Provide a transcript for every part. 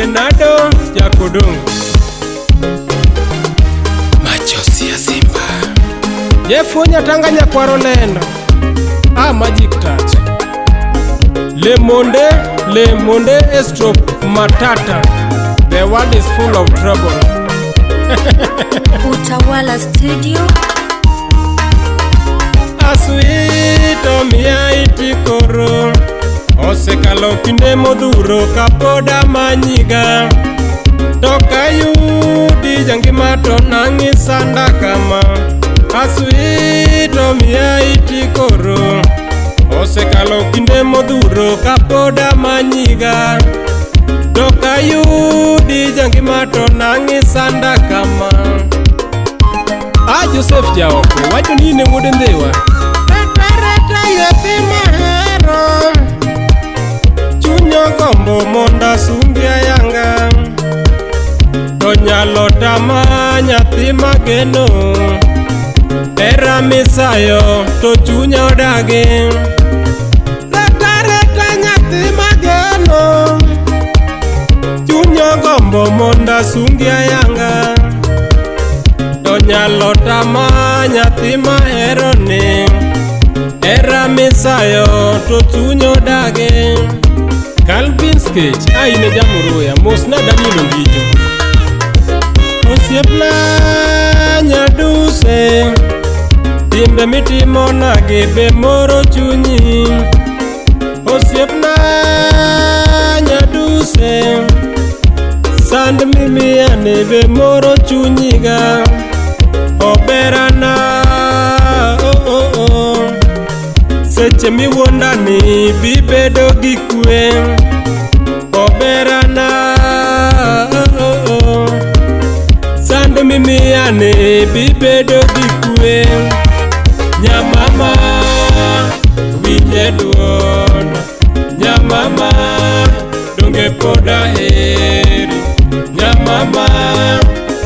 Benado Jakudung Machozi ya Simba Jefunya Tanganya Kwaro Lendo Magic Touch Le Monde Estrop Matata. The world is full of trouble. Utawala Studio. Aswito miya itikoro osekalo kinde modhuro kapoda manyiga tokayudi jangima to nangisanda kama. Aswito miya itikoro osekalo kinde modhuro kapoda manyiga tokayudi jangima to nangisanda kama. Joseph Jaoko wacho ni ne wuod Ndhiwa reta yathi mahero chunyo gombo monda sungi ayanga to nyalo tama nyathi mageno era misayo to chunya odagi reta nyathi mageno chunyo gombo monda sungi ayanga to nyalo tama nyathi maheroni era misayo to chunyo dage. Calvin Sketch aine jamuruya mosna Daniel Ondijo osiepna nyaduse timbe mitimo nage be moro chunyi. Osiepna nyaduse sand mimiyane be moro chunyiga. Oberana seche miwuondani bibedo gi kwe. Oberana sand mimiyane bibedo gi kwe. Nyamama winje duon, nyamama donge poda heri, nyamama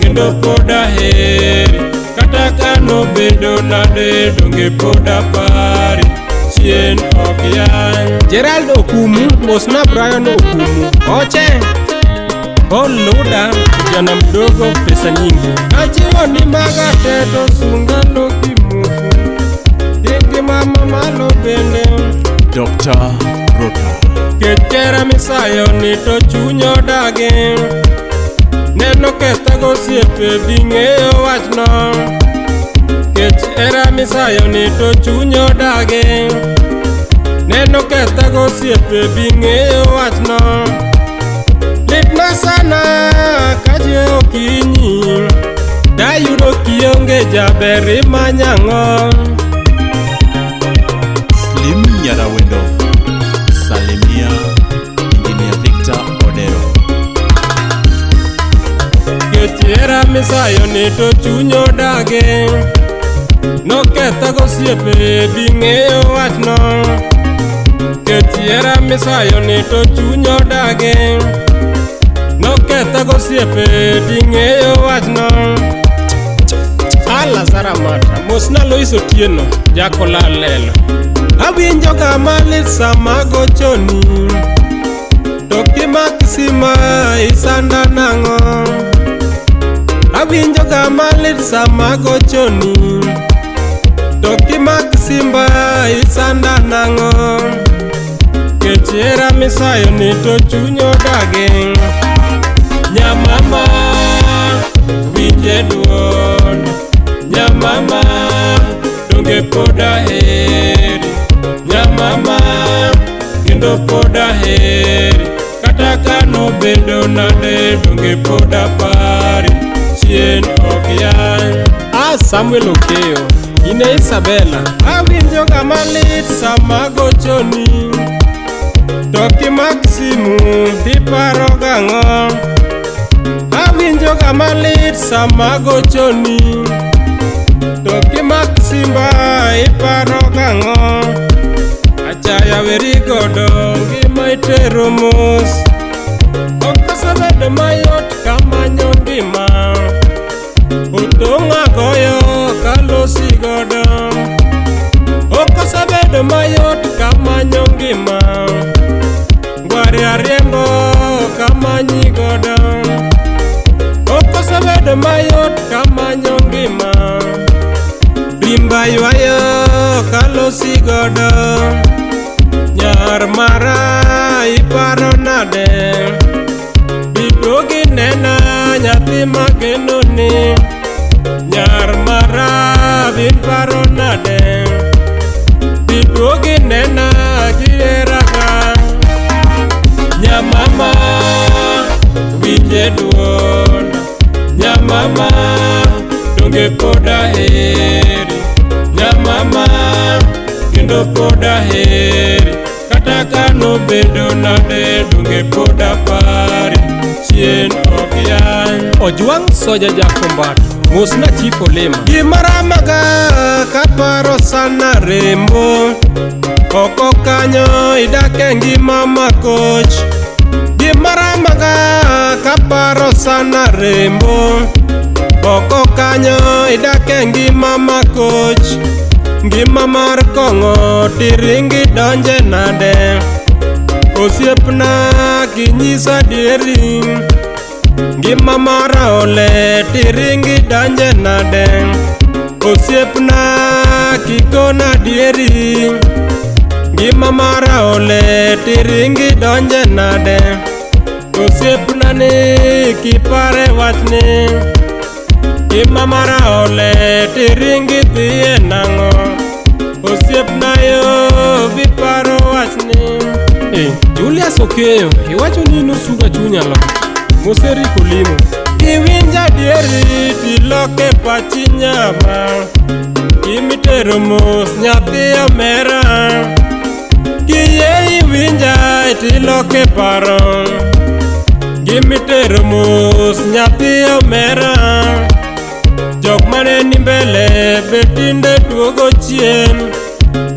kendo poda heri. Kata kano bedo nade donge poda pari chien okyan. Gerald Okumu mosna Brian Okumu oche Oluda kijana mdogo pesa nyingi achiwa ni magateto sungano kimufu dingi mama malo bende Dr. Rota Kechera misayo ni to chunyo dage neno kethago siepe bing'eyo wachno. Kech era misayo ni to chunyo dage neno kethago siepe bing'eyo wachno. Litna sana kaje okinyi dayudo kionge jaberi manyang'o. Slim Nyarawendo Salimia Engineer Victor Odero. Kechera misayo ni to chunyo dage no kethago siepe bing'eyo wachno. Kechera misayo ni to chunyo dage no kethago siepe bing'eyo wachno. Lazara Mata mosna Lois Otieno jakola lelo awinjo kama lit sama gochoni to kimak sima isanda nang'o. Awinjo kama lit sama gochoni to kimak simba isanda nang'o. Kechera misayo ni to chunyo dage. Nyamama winje duon, nyamama donge poda heri, nyamama kendo poda heri. Kata kano bedo nade donge poda pari chien okyan. Samuel Okeyo ine Isabella awinjo kama lit sama gochoni to kimak simu diparo gang'o. Awinjo kama lit sama gochoni to kimak simba iparo gang'o. Achaya weri godo ngima itero mos okasebedo mayot kamanyo ngima. Utong'a goyo kalosi godo okasebedo mayot kamanyo ngima. Ngwari ariembo kamanyi godo bedo mayot kamanyo ngima, rimba ywayo kalosi godo. Nyar mara iparo nade, bidogi nena nyathi mageno ni. Nyar mara biparo nade, bidogi nena gieraga. Nyamama winje duol, nyamama donge poda heri. Nyamama kendo poda heri, kata kano bedo nade donge poda pari. Chien okyan Ojwang Soja Jakombat Musna Chief Olema Gimaramaga kaparo sana rembo, oko kanyo idake ngima makoch. Gimaramaga kaparo sana rembo, oko kanyo idake ngima makoch. Ngima mar kongo tiringi donje nade, osiepna kinyisa dieri. Ngima mar ole tiringi donje nade, osiepna kikona dieri. Ngima mar ole tiringi donje nade, osiepna ni kipare wachni. Ngima mar ole tiringi dhiye nango, osiepna yo viparo wachni. Julius Okeyo iwacho ni nosuga chunya lo Moseri Kolimo. Iwinja dieri tiloke pachi nyama, imitero mos nyathi omera. Kiye iwinja tiloke paro, gimitero mos nyathi omera. Jok mane ni mbele betinde duogo chien,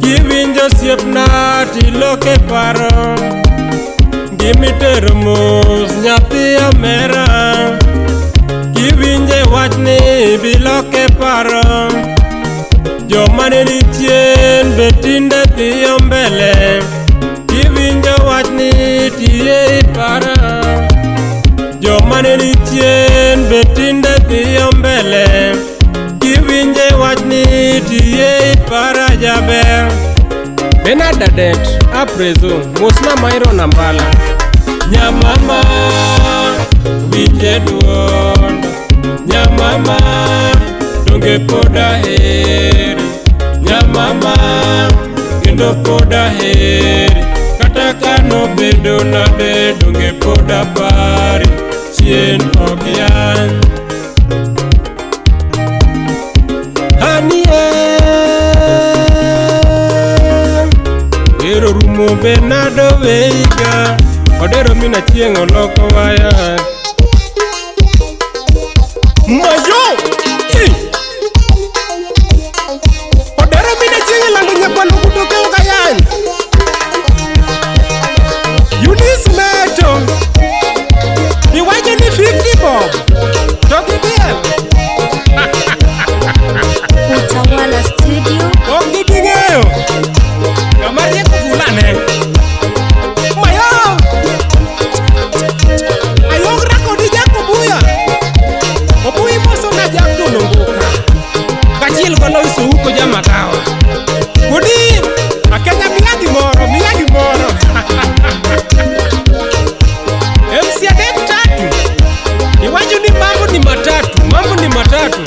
kiwinjo siepna tiloke paro. Gimitero mos nyathi omera, kiwinje wachni biloke paro. Jomane ni chien betinde dhiyo mbele, kiwinjo wachni tiye ipara. Jomane ni chien betinde dhiyo mbele, kiwinje wachni tiye ipara jaber. Benadadet Aprezo Musna Mairo Nambala. Nyamama winje duol, nyamama donge poda heri. Nyamama kendo poda heri, kata kano bedo nade donge poda pari. Chien okyan Hanie ero rumo benado veiga, odero mina chieng' oloko waya. Mayo odero mina chieng' lalo nyapalo kutoke ukayan. Eunice Meto iwacho ni 50 bob toki biel. Utawala Studio. Ongi dingeyo kamari kufulane. Mayo ayong rakodi jako buya, obuyi moso na jakto nongoka kachiel gono iso uko jamakawa. Kodi akenya miyagi moro MC Adek tatu iwacho ni mambo ni matatu.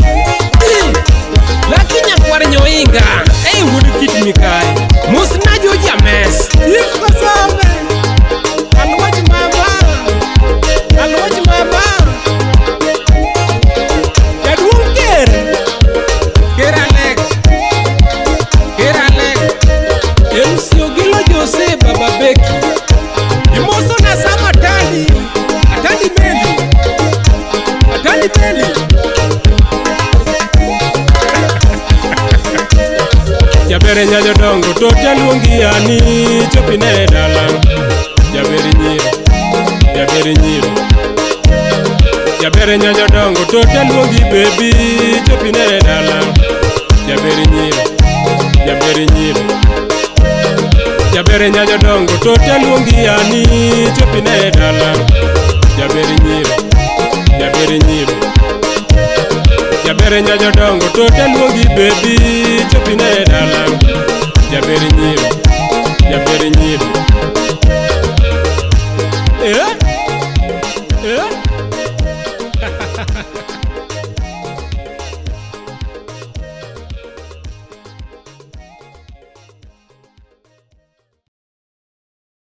Lakini akwar nyoinga wuod kit mikai musna joja mes ifko sobe. Alwach mama jaduong' ker alek MC Ogilo Jose Baba Beki imoso na sama atandi meli. Jabere nyanyo dongo to jaluongi yani chopine dala. Jabere nyiro Jabere nyanyo dongo to jaluongi baby chopine dala. Jabere nyiro Jabere nyanyo dongo to jaluongi yani chopine dala. Jabere nyiro Nyare nya jodongo to teluongi bebi chopine dala. Jaber nyiro